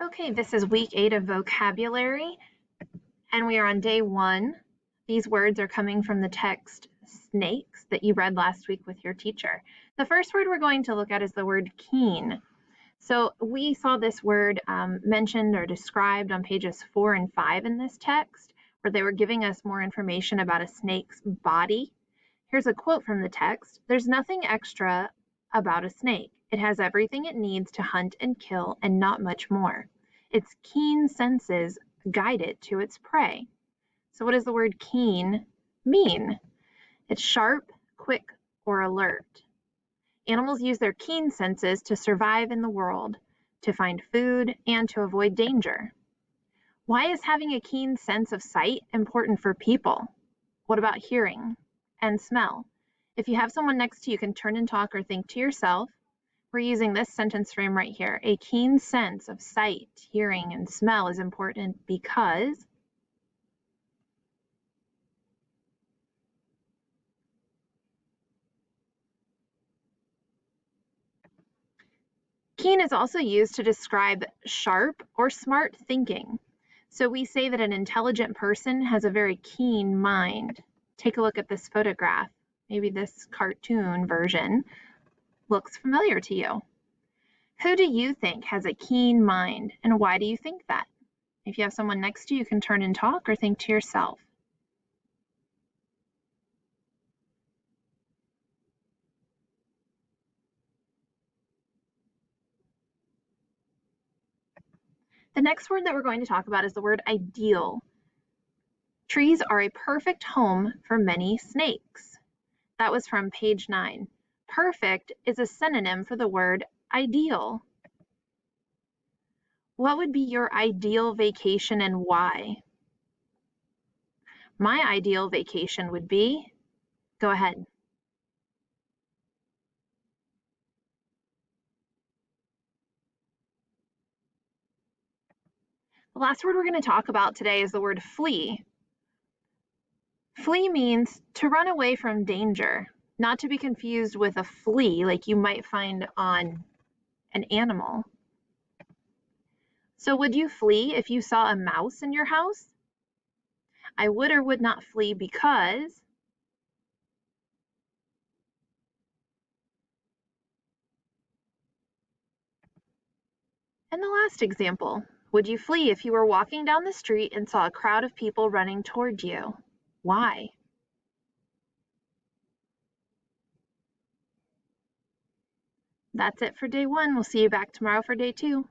Okay, this is week 8 of vocabulary, and we are on day 1. These words are coming from the text snakes that you read last week with your teacher. The first word we're going to look at is the word keen. So we saw this word mentioned or described on pages 4 and 5 in this text, where they were giving us more information about a snake's body. Here's a quote from the text. "There's nothing extra about a snake. It has everything it needs to hunt and kill and not much more. Its keen senses guide it to its prey." So what does the word keen mean? It's sharp, quick, or alert. Animals use their keen senses to survive in the world, to find food, and to avoid danger. Why is having a keen sense of sight important for people? What about hearing and smell? If you have someone next to you, you can turn and talk or think to yourself. We're using this sentence frame right here. A keen sense of sight, hearing, and smell is important because keen is also used to describe sharp or smart thinking. So we say that an intelligent person has a very keen mind. Take a look at this photograph. Maybe this cartoon version looks familiar to you. Who do you think has a keen mind, and why do you think that? If you have someone next to you, you can turn and talk or think to yourself. The next word that we're going to talk about is the word ideal. Trees are a perfect home for many snakes. That was from page 9. Perfect is a synonym for the word ideal. What would be your ideal vacation and why? My ideal vacation would be, go ahead. The last word we're going to talk about today is the word flee. Flee means to run away from danger, not to be confused with a flea like you might find on an animal. So would you flee if you saw a mouse in your house? I would or would not flee because. And the last example, would you flee if you were walking down the street and saw a crowd of people running toward you? Why? That's it for day 1. We'll see you back tomorrow for day 2.